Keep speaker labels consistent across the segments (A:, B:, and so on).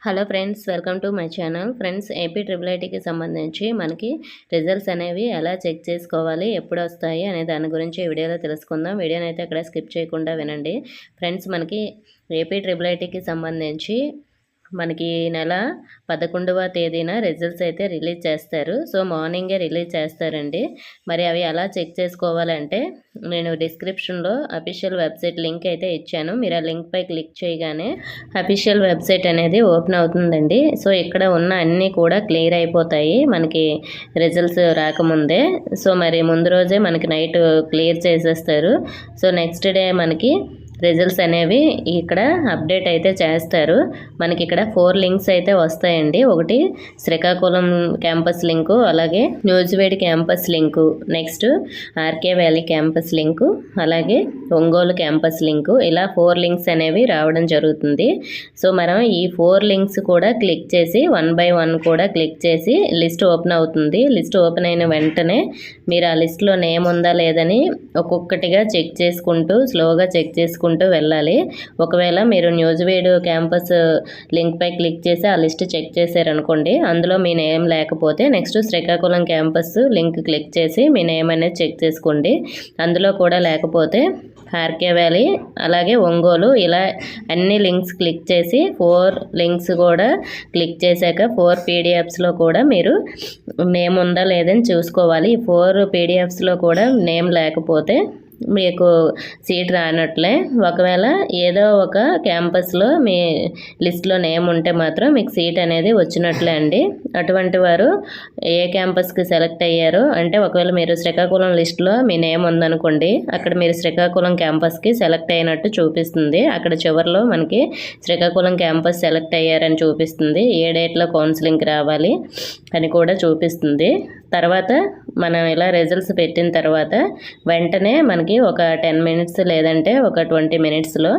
A: Hello friends, welcome to my channel. Friends, AP triple ఐటీకి సంబంధించి మనకి రిజల్ట్స్ అనేవి ఎలా చెక్ చేసుకోవాలి, ఎప్పుడు వస్తాయి అనే దాని గురించి ఈ వీడియోలో తెలుసుకుందాం. వీడియోని అయితే అక్కడ స్కిప్ చేయకుండా వినండి. ఫ్రెండ్స్, మనకి ఏపీ ట్రిపుల్ ఐటీకి సంబంధించి మనకి నెల 11వ తేదీన రిజల్ట్స్ అయితే రిలీజ్ చేస్తారు. సో మార్నింగే రిలీజ్ చేస్తారండి. మరి అవి ఎలా చెక్ చేసుకోవాలంటే నేను డిస్క్రిప్షన్లో అఫీషియల్ వెబ్సైట్ లింక్ అయితే ఇచ్చాను. మీరు ఆ లింక్పై క్లిక్ చేయగానే అఫీషియల్ వెబ్సైట్ అనేది ఓపెన్ అవుతుందండి. సో ఇక్కడ ఉన్న అన్నీ కూడా క్లియర్ అయిపోతాయి మనకి రిజల్ట్స్ రాకముందే. సో మరి ముందు రోజే మనకి నైట్ క్లియర్ చేసేస్తారు. సో నెక్స్ట్ డే మనకి రిజల్ట్స్ అనేవి ఇక్కడ అప్డేట్ అయితే చేస్తారు. మనకి ఇక్కడ 4 లింక్స్ అయితే వస్తాయండి. ఒకటి శ్రీకాకుళం క్యాంపస్ లింకు, అలాగే Nuzvid campus link, next RK Valley campus link, అలాగే ఒంగోలు క్యాంపస్ లింకు. ఇలా 4 లింక్స్ అనేవి రావడం జరుగుతుంది. సో మనం ఈ 4 లింక్స్ కూడా క్లిక్ చేసి 1 by 1 కూడా క్లిక్ చేసి లిస్ట్ ఓపెన్ అవుతుంది. లిస్ట్ ఓపెన్ అయిన వెంటనే మీరు ఆ లిస్ట్లో నేమ్ ఉందా లేదని ఒక్కొక్కటిగా చెక్ చేసుకుంటూ స్లోగా చెక్ చేసుకుంటూ వెళ్ళాలి. ఒకవేళ మీరు న్యూజివేడ్ క్యాంపస్ లింక్ పై క్లిక్ చేసి ఆ లిస్ట్ చెక్ చేశారనుకోండి, అందులో మీ నేమ్ లేకపోతే next Srikakulam campus link click చేసి మీ నేమ్ అనేది చెక్ చేసుకోండి. అందులో కూడా లేకపోతే ఆర్కే వ్యాలీ, అలాగే ఒంగోలు, ఇలా అన్ని లింక్స్ క్లిక్ చేసి 4 లింక్స్ కూడా క్లిక్ చేశాక 4 పీడిఎఫ్స్లో కూడా మీరు నేమ్ ఉందా లేదని చూసుకోవాలి. ఈ 4 పీడిఎఫ్స్లో కూడా నేమ్ లేకపోతే మీకు సీట్ రానట్లే. ఒకవేళ ఏదో ఒక క్యాంపస్లో మీ లిస్ట్లో నేమ్ ఉంటే మాత్రం మీకు సీట్ అనేది వచ్చినట్లే అండి. అటువంటి వారు ఏ క్యాంపస్కి సెలెక్ట్ అయ్యారో, అంటే ఒకవేళ మీరు శ్రీకాకుళం లిస్ట్లో మీ నేమ్ ఉందనుకోండి, అక్కడ మీరు శ్రీకాకుళం క్యాంపస్కి సెలెక్ట్ అయినట్టు చూపిస్తుంది. అక్కడ చివరిలో మనకి శ్రీకాకుళం క్యాంపస్ సెలెక్ట్ అయ్యారని చూపిస్తుంది. ఏ డేట్లో కౌన్సిలింగ్కి రావాలి అని కూడా చూపిస్తుంది. తర్వాత మనం ఇలా రిజల్ట్స్ పెట్టిన తర్వాత వెంటనే మనకి ఒక 10 మినిట్స్ లేదంటే ఒక 20 మినిట్స్లో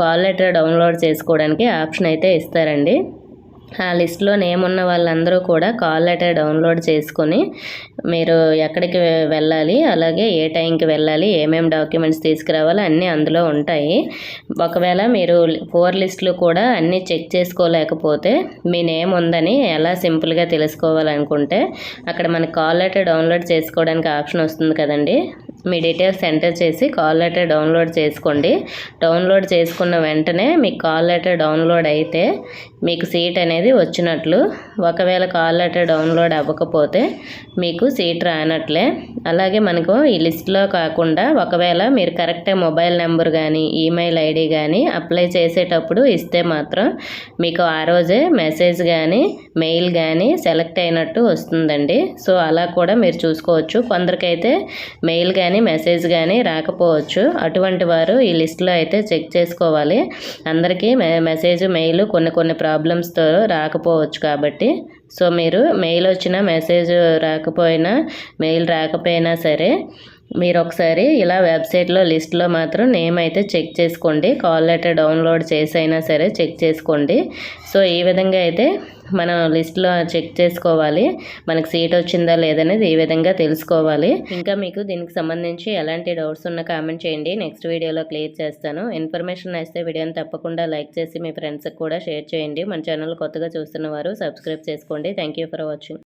A: కాల్ లెటర్ డౌన్లోడ్ చేసుకోవడానికి ఆప్షన్ అయితే ఇస్తారండి. ఆ లిస్ట్లో నేమ్ ఉన్న వాళ్ళందరూ కూడా కాల్ లెటర్ డౌన్లోడ్ చేసుకొని మీరు ఎక్కడికి వెళ్ళాలి, అలాగే ఏ టైంకి వెళ్ళాలి, ఏమేమి డాక్యుమెంట్స్ తీసుకురావాలి అన్నీ అందులో ఉంటాయి. ఒకవేళ మీరు 4 లిస్టులు కూడా అన్నీ చెక్ చేసుకోలేకపోతే మీ నేమ్ ఉందని ఎలా సింపుల్గా తెలుసుకోవాలనుకుంటే అక్కడ మనకి కాల్ లెటర్ డౌన్లోడ్ చేసుకోవడానికి ఆప్షన్ వస్తుంది కదండి. మీ డీటెయిల్స్ ఎంటర్ చేసి కాల్ లెటర్ డౌన్లోడ్ చేసుకోండి. డౌన్లోడ్ చేసుకున్న వెంటనే మీకు కాల్ లెటర్ డౌన్లోడ్ అయితే మీకు సీట్ అనేది వచ్చినట్లు. ఒకవేళ కాల్ లెటర్ డౌన్లోడ్ అవ్వకపోతే మీకు సీట్ రానట్లే. అలాగే మనకు ఈ లిస్ట్లో కాకుండా ఒకవేళ మీరు కరెక్ట్ మొబైల్ నెంబర్ కానీ ఈమెయిల్ ఐడి కానీ అప్లై చేసేటప్పుడు ఇస్తే మాత్రం మీకు ఆ రోజే మెసేజ్ కానీ మెయిల్ కానీ సెలెక్ట్ అయినట్టు వస్తుందండి. సో అలా కూడా మీరు చూసుకోవచ్చు. కొందరికైతే మెయిల్ కానీ మెసేజ్ కానీ రాకపోవచ్చు. అటువంటి వారు ఈ లిస్ట్లో అయితే చెక్ చేసుకోవాలి. అందరికీ మెసేజ్ మెయిల్ కొన్ని ప్రాబ్లమ్స్తో రాకపోవచ్చు కాబట్టి, సో మీరు మెయిల్ వచ్చినా మెసేజ్ రాకపోయినా మెయిల్ రాకపోయినా సరే మీరు ఒకసారి ఇలా వెబ్సైట్లో లిస్ట్లో మాత్రం నేమ్ అయితే చెక్ చేసుకోండి. కాల్ లెటర్ డౌన్లోడ్ చేసైనా సరే చెక్ చేసుకోండి. సో ఈ విధంగా అయితే మనం లిస్ట్లో చెక్ చేసుకోవాలి. మనకు సీట్ వచ్చిందా లేదనేది ఈ విధంగా తెలుసుకోవాలి. ఇంకా మీకు దీనికి సంబంధించి ఎలాంటి డౌట్స్ ఉన్నా కామెంట్ చేయండి. నెక్స్ట్ వీడియోలో క్లియర్ చేస్తాను. ఇన్ఫర్మేషన్ నచ్చితే వీడియోని తప్పకుండా లైక్ చేసి మీ ఫ్రెండ్స్కి కూడా షేర్ చేయండి. మన ఛానల్ కొత్తగా చూస్తున్న వారు సబ్స్క్రైబ్ చేసుకోండి. Thank you for watching.